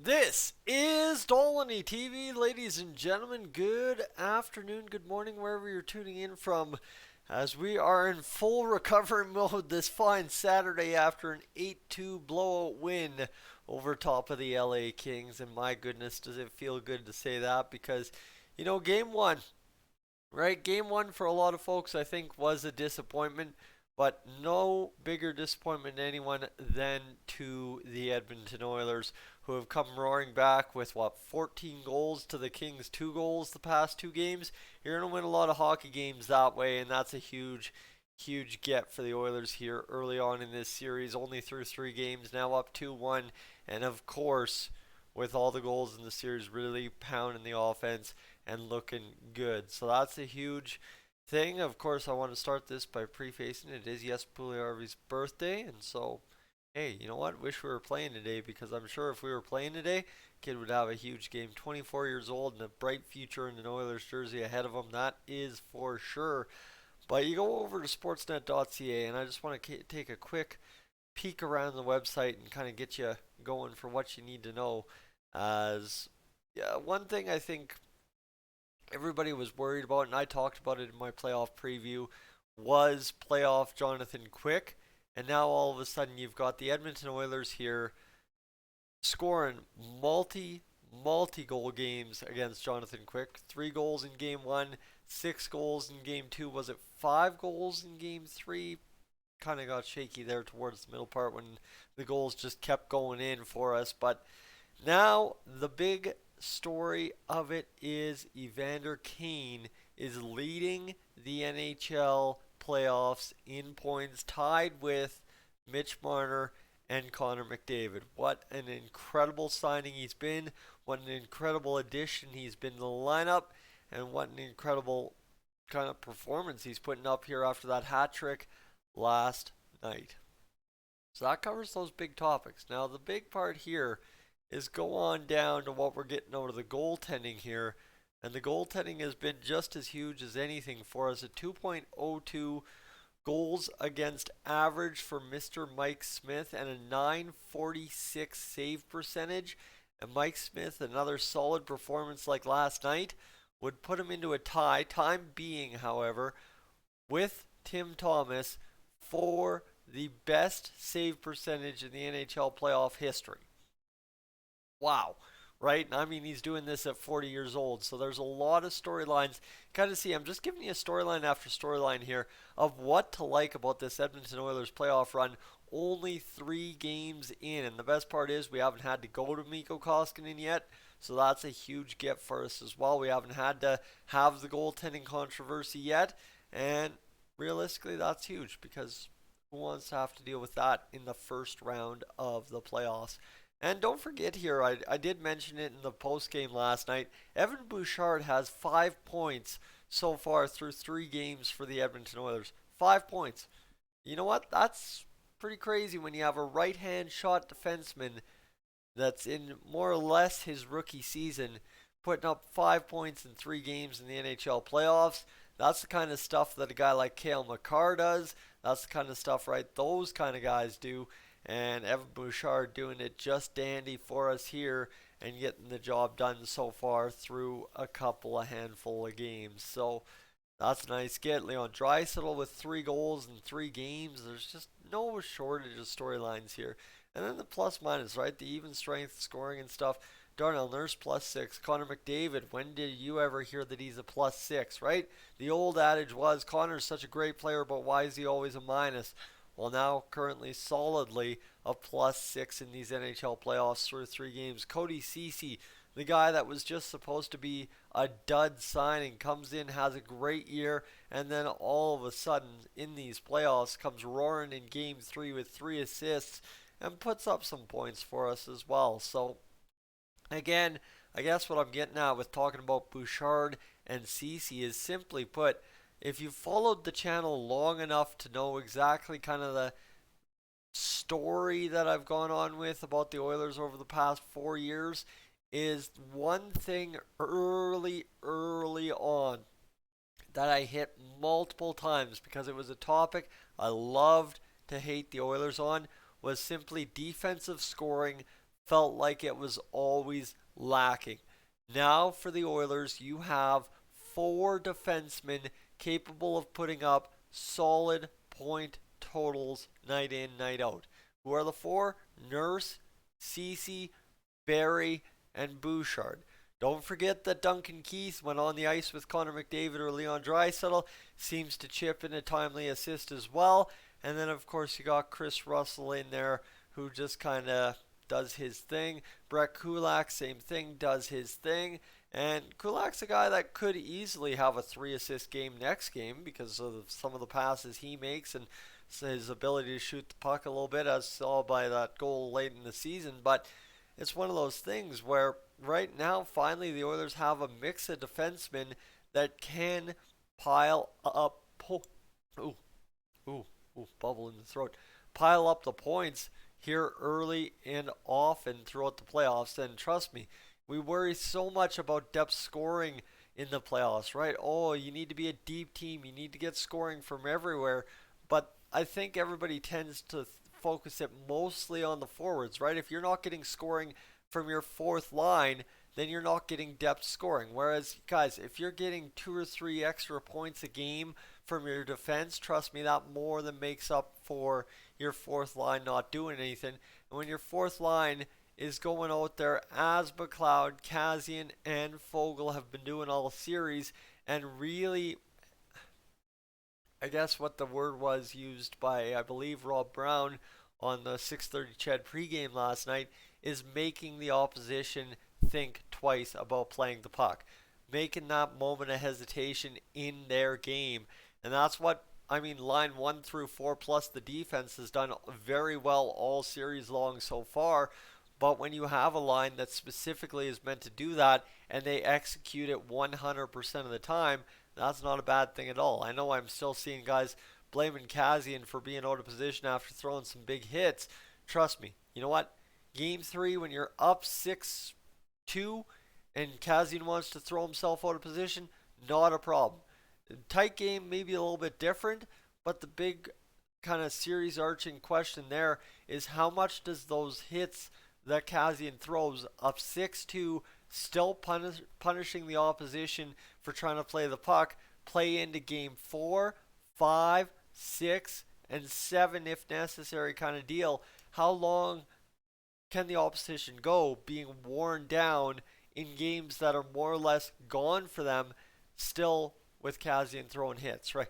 This is Dolynny TV, ladies and gentlemen. Good afternoon, good morning, wherever you're tuning in from, as we are in full recovery mode this fine Saturday after an 8-2 blowout win over top of the LA Kings. And my goodness, does it feel good to say that because, game one, right? Game one for a lot of folks, I think, was a disappointment, but no bigger disappointment to anyone than to the Edmonton Oilers, who have come roaring back with 14 goals to the Kings, 2 goals the past 2 games. You're going to win a lot of hockey games that way, and that's a huge, huge get for the Oilers here early on in this series. Only through 3 games, now up 2-1, and of course, with all the goals in the series, really pounding the offense and looking good. So that's a huge thing. Of course, I want to start this by prefacing it is Yes Pugliarvi's birthday, and so hey, you know what? Wish we were playing today because I'm sure if we were playing today, kid would have a huge game. 24 years old and a bright future in an Oilers jersey ahead of him. That is for sure. But you go over to sportsnet.ca, and I just want to take a quick peek around the website and kind of get you going for what you need to know. As yeah, one thing I think everybody was worried about, and I talked about it in my playoff preview, was playoff Jonathan Quick. And now all of a sudden you've got the Edmonton Oilers here scoring multi goal games against Jonathan Quick. 3 goals in game one, 6 goals in game two. Was it 5 goals in game three? Kind of got shaky there towards the middle part when the goals just kept going in for us. But now the big story of it is Evander Kane is leading the NHL playoffs in points, tied with Mitch Marner and Connor McDavid. What an incredible signing he's been. What an incredible addition he's been to the lineup. And what an incredible kind of performance he's putting up here after that hat trick last night. So that covers those big topics. Now, the big part here is go on down to what we're getting out of the goaltending here. And the goaltending has been just as huge as anything for us. A 2.02 goals against average for Mr. Mike Smith and a 946 save percentage. And Mike Smith, another solid performance like last night, would put him into a tie. Time being, however, with Tim Thomas for the best save percentage in the NHL playoff history. Wow, right? I mean, he's doing this at 40 years old, so there's a lot of storylines. Kind of see, I'm just giving you a storyline after storyline here of what to like about this Edmonton Oilers playoff run. Only 3 games in, and the best part is we haven't had to go to Mikko Koskinen yet, so that's a huge get for us as well. We haven't had to have the goaltending controversy yet, and realistically, that's huge because who wants to have to deal with that in the first round of the playoffs? And don't forget here, I did mention it in the post game last night. Evan Bouchard has 5 points so far through 3 games for the Edmonton Oilers. 5 points. You know what? That's pretty crazy when you have a right hand shot defenseman that's in more or less his rookie season putting up 5 points in 3 games in the NHL playoffs. That's the kind of stuff that a guy like Cale Makar does. That's the kind of stuff, right? Those kind of guys do. And Evan Bouchard doing it just dandy for us here and getting the job done so far through a handful of games. So that's a nice get. Leon Draisaitl with 3 goals in 3 games. There's just no shortage of storylines here. And then the plus minus, right? The even strength scoring and stuff. Darnell Nurse +6. Connor McDavid, when did you ever hear that he's a +6, right? The old adage was Connor's such a great player, but why is he always a minus? Well, now currently solidly a +6 in these NHL playoffs through 3 games. Cody Ceci, the guy that was just supposed to be a dud signing, comes in, has a great year, and then all of a sudden in these playoffs comes roaring in game 3 with 3 assists and puts up some points for us as well. So again, I guess what I'm getting at with talking about Bouchard and Ceci is simply put, if you followed the channel long enough to know exactly kind of the story that I've gone on with about the Oilers over the past 4 years, is one thing early on that I hit multiple times because it was a topic I loved to hate the Oilers on was simply defensive scoring felt like it was always lacking. Now for the Oilers, you have four defensemen capable of putting up solid point totals night in, night out. Who are the four? Nurse, Cece, Barry, and Bouchard. Don't forget that Duncan Keith, when on the ice with Connor McDavid or Leon Draisaitl, seems to chip in a timely assist as well. And then, of course, you got Chris Russell in there, who just kind of does his thing. Brett Kulak, same thing, does his thing. And Kulak's a guy that could easily have a 3-assist game next game because of some of the passes he makes and his ability to shoot the puck a little bit, as saw by that goal late in the season. But it's one of those things where right now, finally, the Oilers have a mix of defensemen that can pile up. Ooh, ooh, ooh, bubble in the throat. Pile up the points here early and often throughout the playoffs. And trust me, we worry so much about depth scoring in the playoffs, right? Oh, you need to be a deep team. You need to get scoring from everywhere. But I think everybody tends to focus it mostly on the forwards, right? If you're not getting scoring from your fourth line, then you're not getting depth scoring. Whereas, guys, if you're getting 2 or 3 extra points a game from your defense, trust me, that more than makes up for your fourth line not doing anything. And when your fourth line is going out there as McLeod, Kazian, and Fogle have been doing all series, and really, I guess what the word was used by, I believe, Rob Brown on the 6:30 Ched pregame last night, is making the opposition think twice about playing the puck, making that moment of hesitation in their game. And that's what, I mean, line 1 through 4 plus the defense has done very well all series long so far. But when you have a line that specifically is meant to do that and they execute it 100% of the time, that's not a bad thing at all. I know I'm still seeing guys blaming Kazian for being out of position after throwing some big hits. Trust me, you know what? Game 3, when you're up 6-2 and Kazian wants to throw himself out of position, not a problem. Tight game, maybe a little bit different, but the big kind of series arching question there is how much does those hits that Kazian throws up 6-2, still punishing the opposition for trying to play the puck, play into game 4, 5, 6, and 7 if necessary kind of deal. How long can the opposition go being worn down in games that are more or less gone for them, still with Kazian throwing hits, right?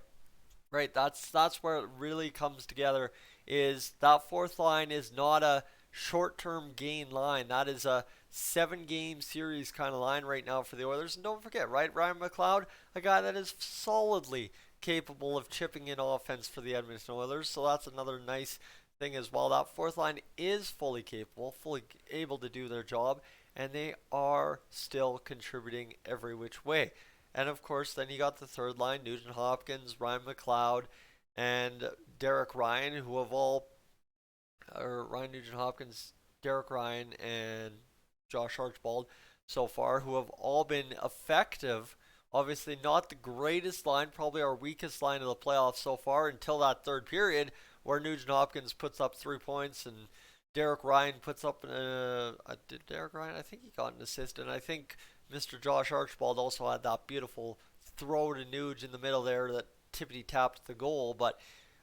Right, that's where it really comes together. Is that fourth line is not a short-term gain line. That is a 7-game series kind of line right now for the Oilers. And don't forget, right, Ryan McLeod, a guy that is solidly capable of chipping in offense for the Edmonton Oilers. So that's another nice thing as well. That fourth line is fully capable, fully able to do their job, and they are still contributing every which way. And of course, then you got the third line, Nugent Hopkins, Ryan McLeod, and Derek Ryan, who have all, or Ryan Nugent Hopkins, Derek Ryan, and Josh Archibald so far, who have all been effective. Obviously, not the greatest line, probably our weakest line of the playoffs so far until that third period, where Nugent Hopkins puts up 3 points and Derek Ryan puts up did Derek Ryan? I think he got an assist, and I think Mr. Josh Archibald also had that beautiful throw to Nuge in the middle there that tippity tapped the goal. But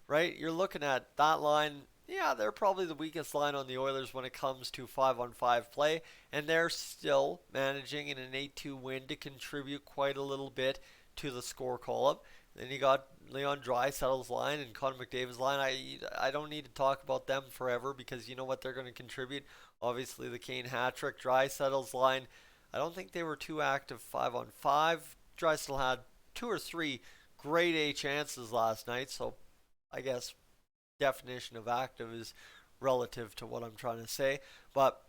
right, you're looking at that line. Yeah, they're probably the weakest line on the Oilers when it comes to 5-on-5 play, and they're still managing in an 8-2 win to contribute quite a little bit to the score column. Then you got Leon Draisaitl's line and Connor McDavid's line. I don't need to talk about them forever because you know what they're going to contribute. Obviously, the Kane hat trick. Draisaitl's line, I don't think they were too active 5-on-5. Draisaitl had 2 or 3 grade A chances last night, so I guess definition of active is relative to what I'm trying to say. But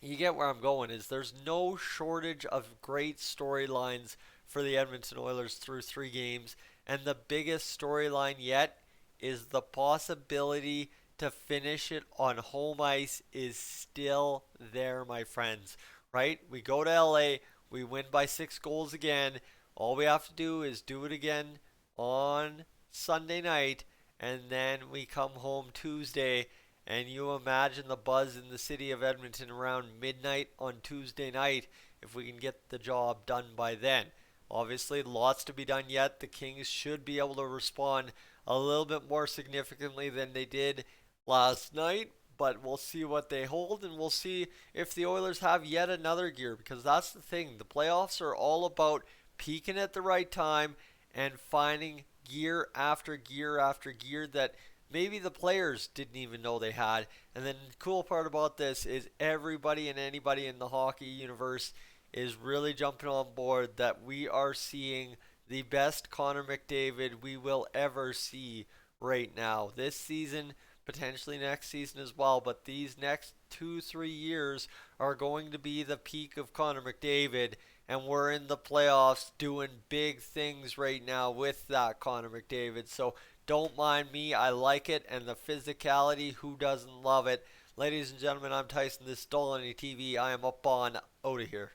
you get where I'm going is there's no shortage of great storylines for the Edmonton Oilers through 3 games, and the biggest storyline yet is the possibility to finish it on home ice is still there, my friends. Right? We go to LA, we win by 6 goals again. All we have to do is do it again on Sunday night, and then we come home Tuesday And you imagine the buzz in the city of Edmonton around midnight on Tuesday night if we can get the job done by then. Obviously, lots to be done yet. The Kings should be able to respond a little bit more significantly than they did last night, but we'll see what they hold, and we'll see if the Oilers have yet another gear, because that's the thing. The playoffs are all about peaking at the right time and finding gear after gear after gear that maybe the players didn't even know they had. And then the cool part about this is everybody and anybody in the hockey universe is really jumping on board that we are seeing the best Connor McDavid we will ever see right now. This season, potentially next season as well, but these next 2-3 years are going to be the peak of Connor McDavid, and we're in the playoffs doing big things right now with that Connor McDavid. So don't mind me, I like it, and the physicality, who doesn't love it? Ladies and gentlemen, I'm Tyson. This is Dolynny TV. I am up on out of here.